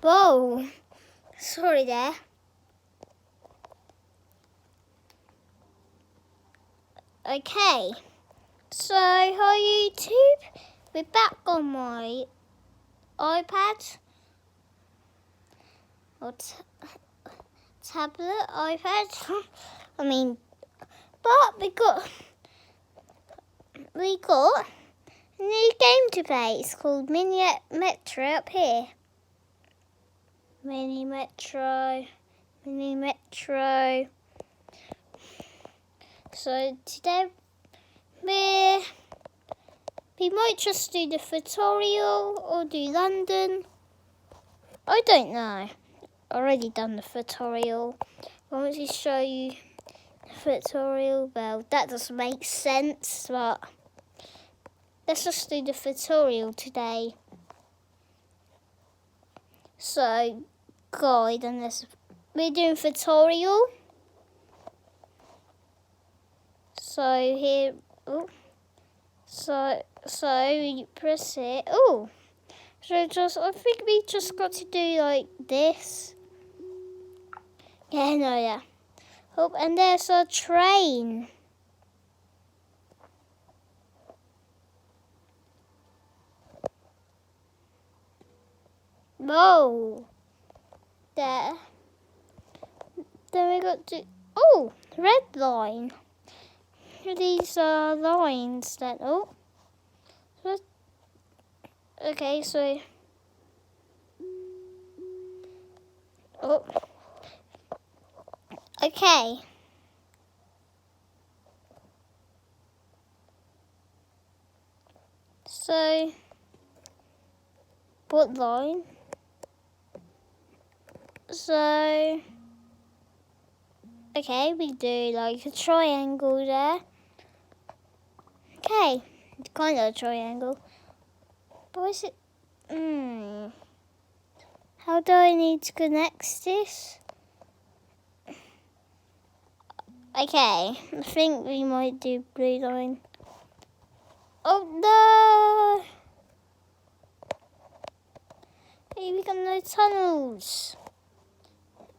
Whoa, sorry there. Okay, so hi YouTube, we're back on my iPad or tablet, iPad. But we got a new game to play. It's called Mini Metro up here. Mini Metro. So today we might just do the tutorial or do London. I don't know. Already done the tutorial. I want to show you the tutorial. Well, that doesn't make sense, but let's just do the tutorial today. So, guide, and we're doing tutorial. So here, so you press it. Oh, so I think we just got to do like this. Yeah, no, yeah. Oh, and there's a train. Whoa. There. Then we got to, red line. These are lines that, okay, so, okay. So, what line? So, okay, we do like a triangle there. Okay, kind of a triangle. But is it? How do I need to connect this? Okay, I think we might do blue line. Oh no! Hey, we got no tunnels.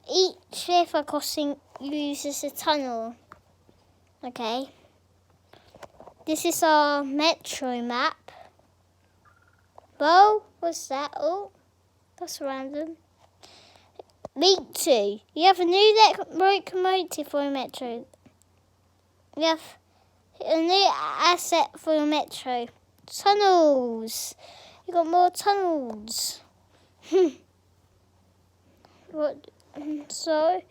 Each river crossing uses a tunnel. Okay. This is our metro map. Whoa, what's that? Oh, that's random. Link 2. You have a new locomotive for your metro. You have a new asset for your metro. Tunnels. You got more tunnels. What? So,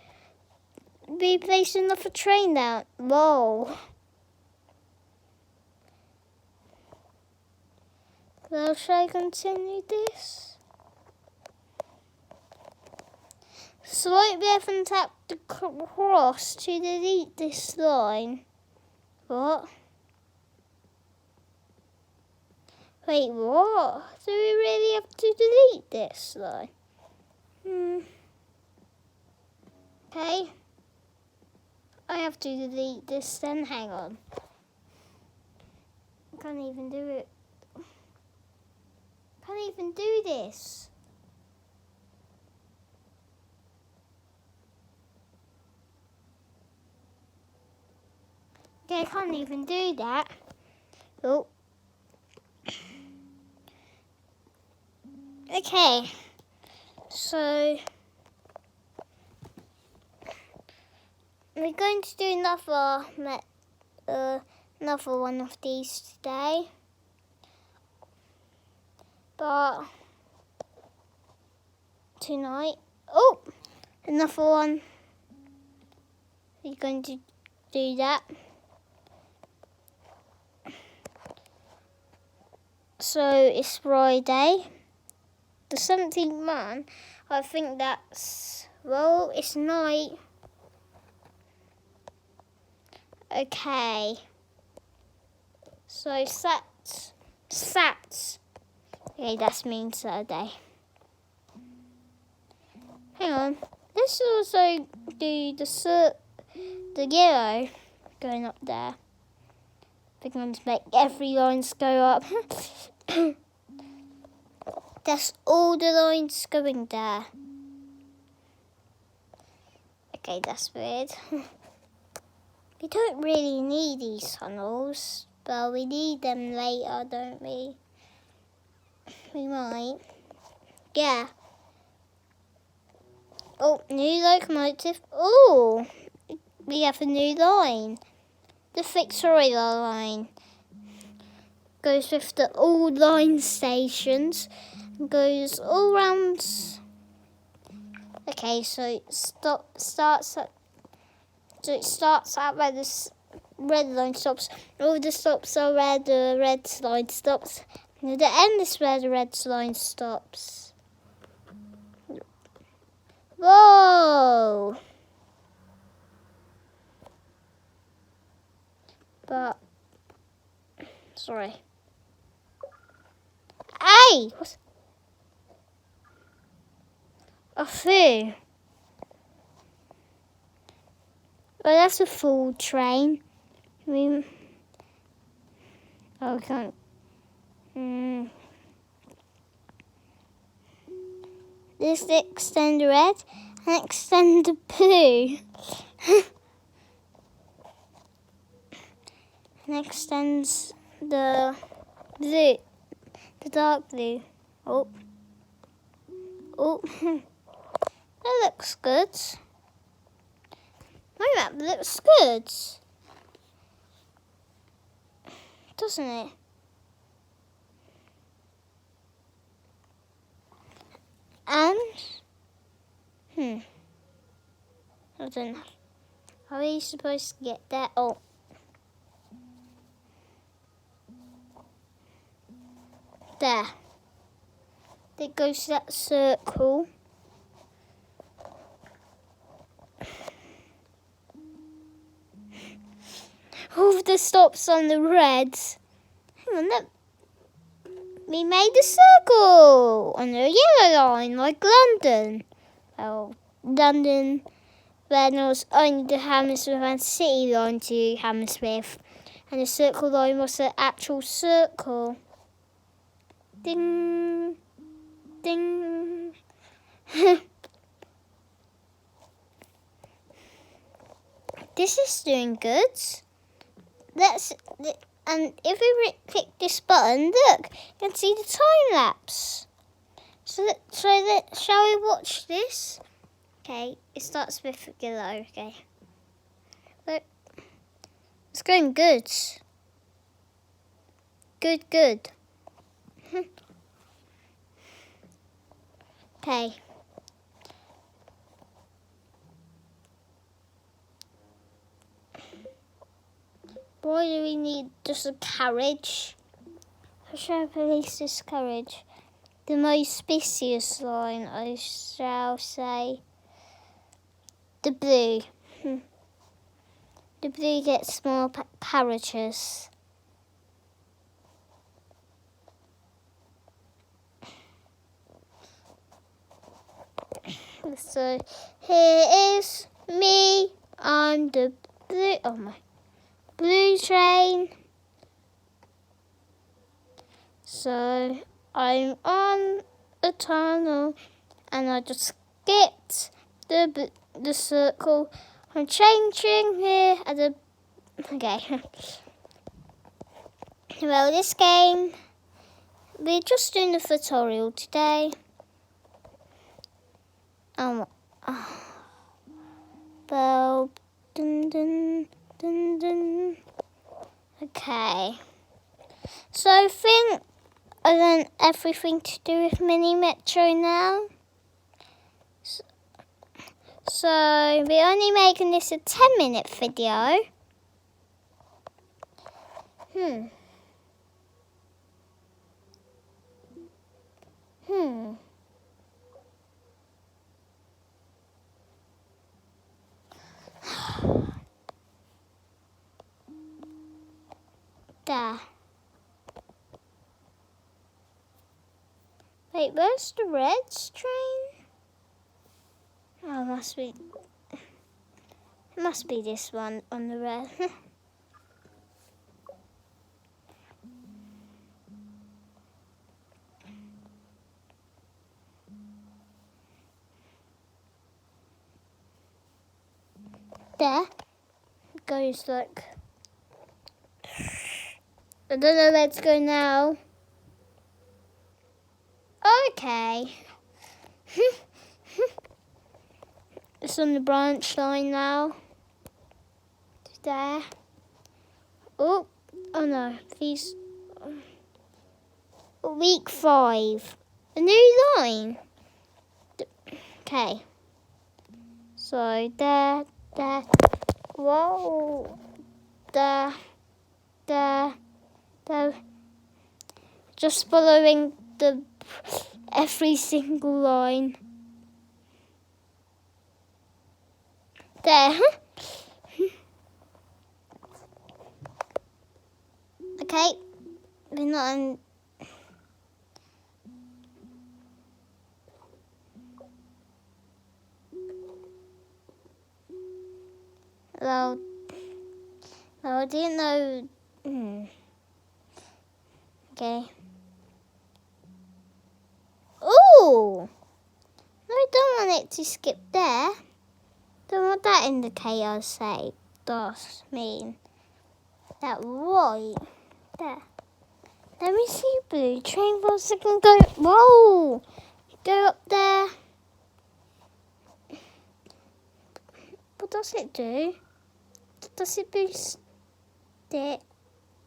be placed another train down. Whoa. Well, shall I continue this? Swipe left and tap the cross to delete this line. What? Wait, what? Do we really have to delete this line? Okay. I have to delete this then. Hang on. I can't even do it. Can't even do this. Okay, I can't even do that. Oh. Okay. So we're going to do another one of these today. But tonight, another one. We're going to do that. So it's Friday, the 17th month. I think it's night. Okay. So Sats. Okay, that means Saturday. Hang on. Let's also do the yellow going up there. We're going to make every line go up. That's all the lines going there. Okay, that's weird. We don't really need these tunnels, but we need them later, don't we? We might. Yeah. Oh, new locomotive. Oh, we have a new line. The Victoria line goes with the old line stations and goes all round. Okay, so it starts at where the red line stops. All the stops are where the red line stops. And at the end is where the red line stops. Whoa! But sorry. Hey! What's a foo? Well, that's a full train. I can't. This extend the red and extend the blue. And extends the blue, the dark blue. Oh, that looks good. My map looks good, doesn't it? And I don't know. How are you supposed to get there? Oh. There. It goes to that circle. All of the stops on the reds. Hang on, look. We made a circle on the yellow line, like London. Well, London, then there was only the Hammersmith and City line to Hammersmith. And the circle line was the actual circle. Ding, ding. This is doing good. And if we click this button, look, you can see the time lapse. So shall we watch this? Okay, it starts with yellow. Okay, look, it's going good. Good. Okay. Why do we need just a carriage? How should I place this carriage? The most busiest line, I shall say. The blue. The blue gets more carriages. So here is me. I'm the blue. Oh my. Blue train. So I'm on a tunnel and I just skipped the circle. I'm changing here at the okay. Well, this game we're just doing the tutorial today. Well, dun dun dun dun. Okay. So I think I learned everything to do with Mini Metro now. So we're only making this a 10-minute video. There. Wait, where's the Reds train? Oh, it must be this one on the red. there. It goes like... I don't know where to go now. Okay. It's on the branch line now. There. Oh no. These... Week 5. A new line. Okay. So, there. Whoa. There. Just following every single line. There. Okay. We're not in... Well, I didn't know... Okay. Ooh! I don't want it to skip there. Don't want that indicator say. Does mean that right there. Let me see blue train for a second. Go. Whoa! Go up there. What does it do? Does it boost it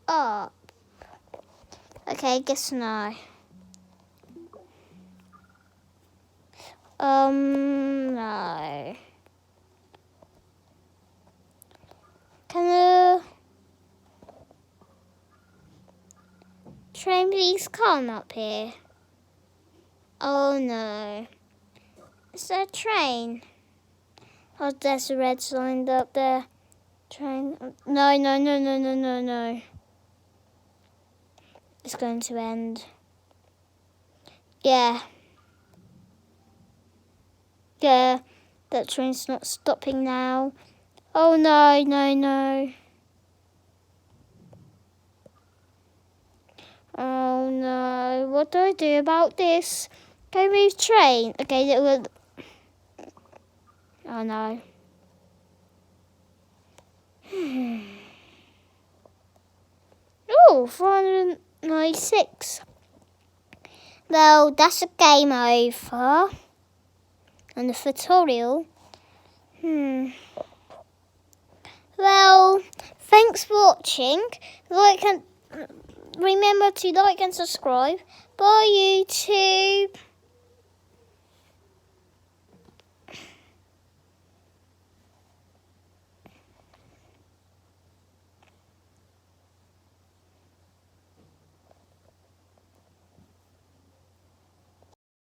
up? Okay, guess no. No. Can the train please come up here? Oh no. Is there a train? Oh, there's a red sign up there. Train. No. It's going to end. Yeah. That train's not stopping now. Oh no. Oh no. What do I do about this? Go move train. Okay, that will... Oh no. Oh, 496. Well, that's a game over. And the tutorial. Well, thanks for watching. Remember to like and subscribe. Bye, YouTube.